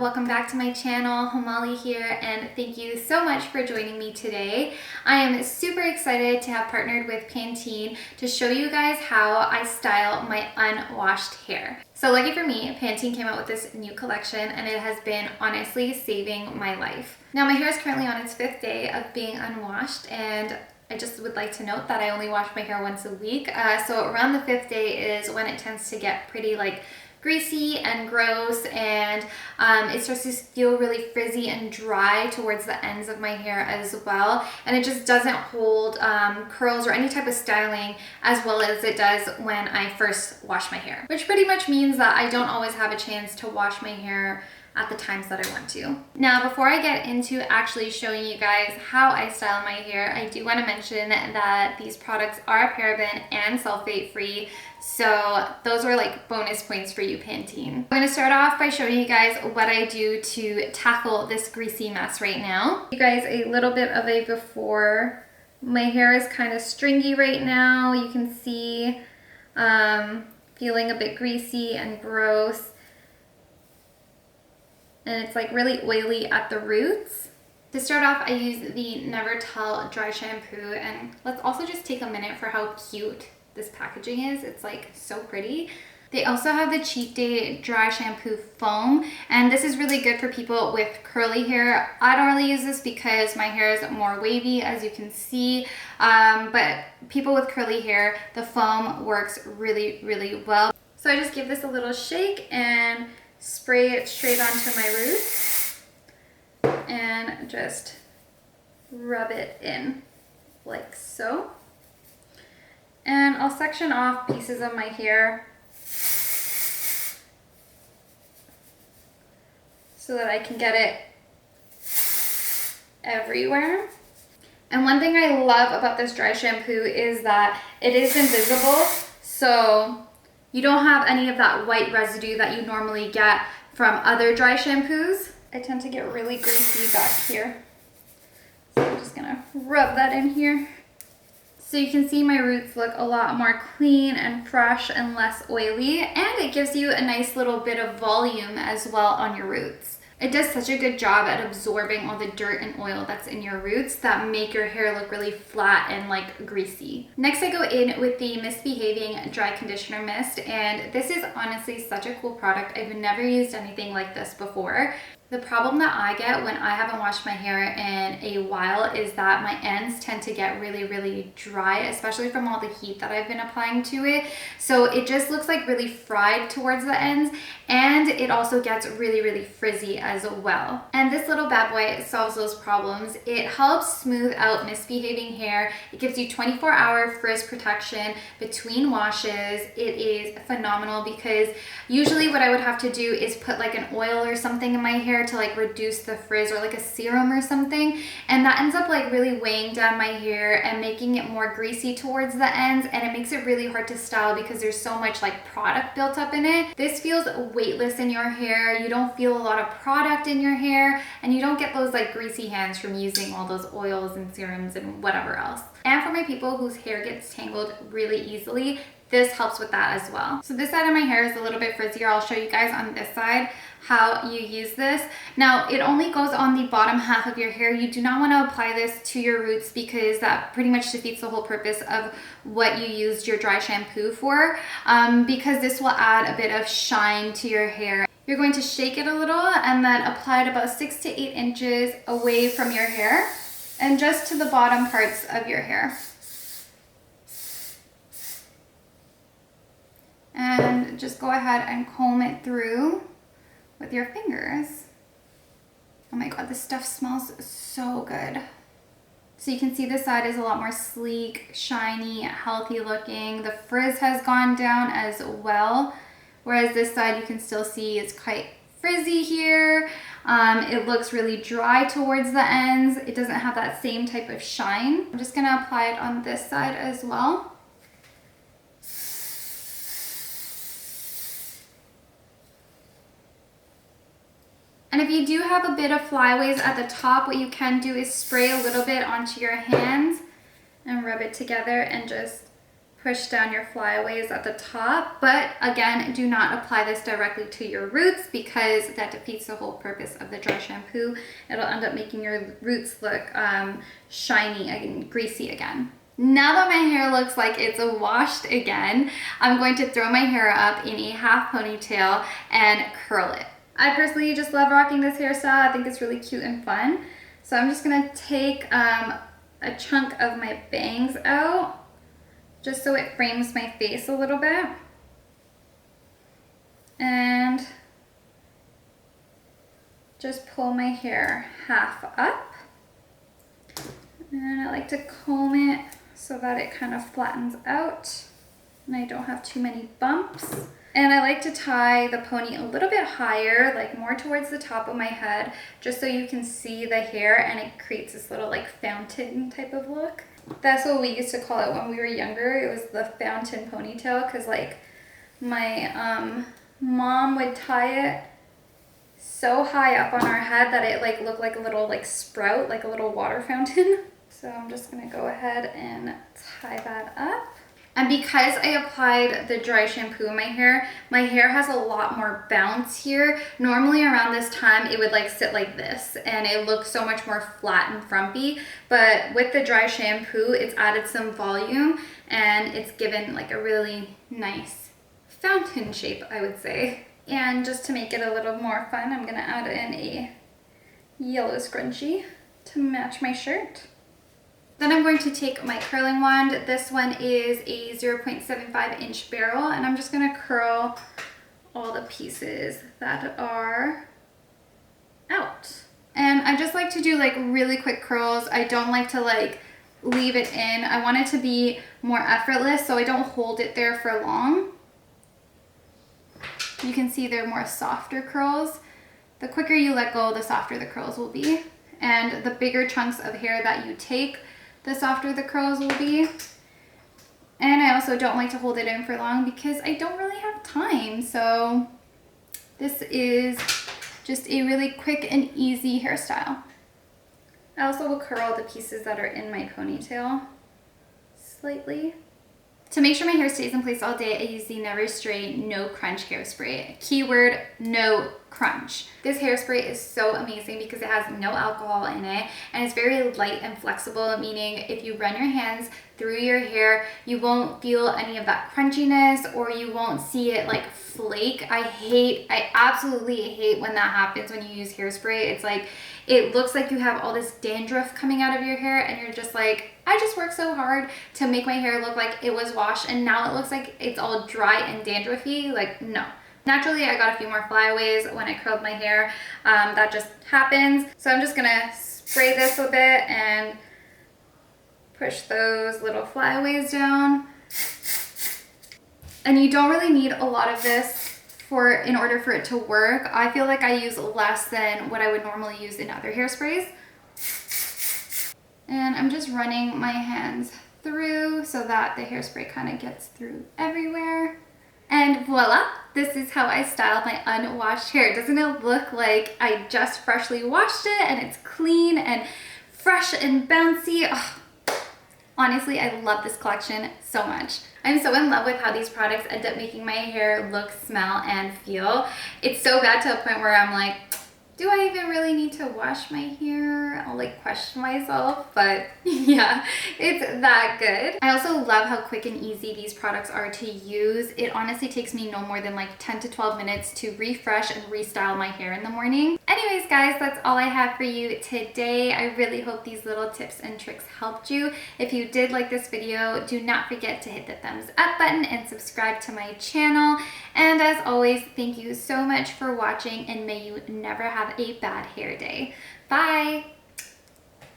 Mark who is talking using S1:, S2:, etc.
S1: welcome back to my channel. Hemali here, and thank you so much for joining me today. I am super excited to have partnered with Pantene to show you guys how I style my unwashed hair. So lucky for me, Pantene came out with this new collection and it has been honestly saving my life. Now my hair is currently on its 5th day of being unwashed, and I just would like to note that I only wash my hair once a week. So around the 5th day is when it tends to get pretty greasy and gross, and it starts to feel really frizzy and dry towards the ends of my hair as well, and it just doesn't hold curls or any type of styling as well as it does when I first wash my hair, which pretty much means that I don't always have a chance to wash my hair at the times that I want to. Now, before I get into actually showing you guys how I style my hair, I do want to mention that these products are paraben and sulfate free, so those are like bonus points for you, Pantene. I'm going to start off by showing you guys what I do to tackle this greasy mess right now. You guys, a little bit of a before. My hair is kind of stringy right now. You can see feeling a bit greasy and gross. And it's like really oily at the roots. To start off, I use the Never Tell dry shampoo, and let's also just take a minute for how cute this packaging is. It's like so pretty. They also have the Cheat Day dry shampoo foam, and this is really good for people with curly hair. I don't really use this because my hair is more wavy, as you can see, but people with curly hair, the foam works really, really well. So I just give this a little shake and spray it straight onto my roots and just rub it in like so. And I'll section off pieces of my hair so that I can get it everywhere. And one thing I love about this dry shampoo is that it is invisible, so you don't have any of that white residue that you normally get from other dry shampoos. I tend to get really greasy back here, so I'm just gonna rub that in here. So you can see my roots look a lot more clean and fresh and less oily, and it gives you a nice little bit of volume as well on your roots. It does such a good job at absorbing all the dirt and oil that's in your roots that make your hair look really flat and greasy. Next, I go in with the Misbehaving Dry Conditioner Mist, and this is honestly such a cool product. I've never used anything like this before. The problem that I get when I haven't washed my hair in a while is that my ends tend to get really, really dry, especially from all the heat that I've been applying to it. So it just looks like really fried towards the ends, and it also gets really, really frizzy as well. And this little bad boy solves those problems. It helps smooth out misbehaving hair. It gives you 24-hour frizz protection between washes. It is phenomenal because usually what I would have to do is put like an oil or something in my hair to reduce the frizz, or like a serum or something, and that ends up really weighing down my hair and making it more greasy towards the ends, and it makes it really hard to style because there's so much product built up in it. This feels weightless in your hair. You don't feel a lot of product in your hair, and you don't get those greasy hands from using all those oils and serums and whatever else. And for my people whose hair gets tangled really easily, this helps with that as well. So this side of my hair is a little bit frizzier. I'll show you guys on this side how you use this. Now, it only goes on the bottom half of your hair. You do not want to apply this to your roots because that pretty much defeats the whole purpose of what you used your dry shampoo for, because this will add a bit of shine to your hair. You're going to shake it a little and then apply it about 6 to 8 inches away from your hair and just to the bottom parts of your hair. And just go ahead and comb it through with your fingers. Oh my god, this stuff smells so good. So you can see this side is a lot more sleek, shiny, healthy looking. The frizz has gone down as well, whereas this side you can still see it's quite frizzy here. It looks really dry towards the ends. It doesn't have that same type of shine. I'm just gonna apply it on this side as well. And if you do have a bit of flyaways at the top, what you can do is spray a little bit onto your hands and rub it together and just push down your flyaways at the top. But again, do not apply this directly to your roots because that defeats the whole purpose of the dry shampoo. It'll end up making your roots look shiny and greasy again. Now that my hair looks like it's washed again, I'm going to throw my hair up in a half ponytail and curl it. I personally just love rocking this hairstyle. I think it's really cute and fun. So I'm just gonna take a chunk of my bangs out just so it frames my face a little bit. And just pull my hair half up. And I like to comb it so that it kind of flattens out and I don't have too many bumps. And I like to tie the pony a little bit higher, like more towards the top of my head, just so you can see the hair and it creates this little like fountain type of look. That's what we used to call it when we were younger. It was the fountain ponytail because like my mom would tie it so high up on our head that it like looked like a little like sprout, like a little water fountain. So I'm just gonna go ahead and tie that up. And because I applied the dry shampoo in my hair has a lot more bounce here. Normally around this time, it would like sit like this and it looks so much more flat and frumpy. But with the dry shampoo, it's added some volume and it's given like a really nice fountain shape, I would say. And just to make it a little more fun, I'm gonna add in a yellow scrunchie to match my shirt. Then I'm going to take my curling wand. This one is a 0.75 inch barrel and I'm just gonna curl all the pieces that are out. And I just like to do like really quick curls. I don't like to like leave it in. I want it to be more effortless so I don't hold it there for long. You can see they're more softer curls. The quicker you let go, the softer the curls will be. And the bigger chunks of hair that you take, the softer the curls will be. And I also don't like to hold it in for long because I don't really have time. So this is just a really quick and easy hairstyle. I also will curl the pieces that are in my ponytail slightly. To make sure my hair stays in place all day, I use the Never Stray No Crunch hairspray. Keyword, no crunch. This hairspray is so amazing because it has no alcohol in it and it's very light and flexible, meaning if you run your hands through your hair, you won't feel any of that crunchiness or you won't see it like flake. I absolutely hate when that happens when you use hairspray. It's like, it looks like you have all this dandruff coming out of your hair and you're just like, I just worked so hard to make my hair look like it was washed and now it looks like it's all dry and dandruffy. Like, no. Naturally, I got a few more flyaways when I curled my hair. That just happens. So I'm just gonna spray this a bit and push those little flyaways down. And you don't really need a lot of this in order for it to work. I feel like I use less than what I would normally use in other hairsprays. And I'm just running my hands through so that the hairspray kind of gets through everywhere. And voila, this is how I style my unwashed hair. Doesn't it look like I just freshly washed it and it's clean and fresh and bouncy? Oh, honestly, I love this collection so much. I'm so in love with how these products end up making my hair look, smell, and feel. It's so bad to a point where I'm like, do I even really need to wash my hair? I'll like question myself, but yeah, it's that good. I also love how quick and easy these products are to use. It honestly takes me no more than like 10 to 12 minutes to refresh and restyle my hair in the morning. Anyways, guys, that's all I have for you today. I really hope these little tips and tricks helped you. If you did like this video, do not forget to hit the thumbs up button and subscribe to my channel. And as always, thank you so much for watching and may you never have a bad hair day. Bye!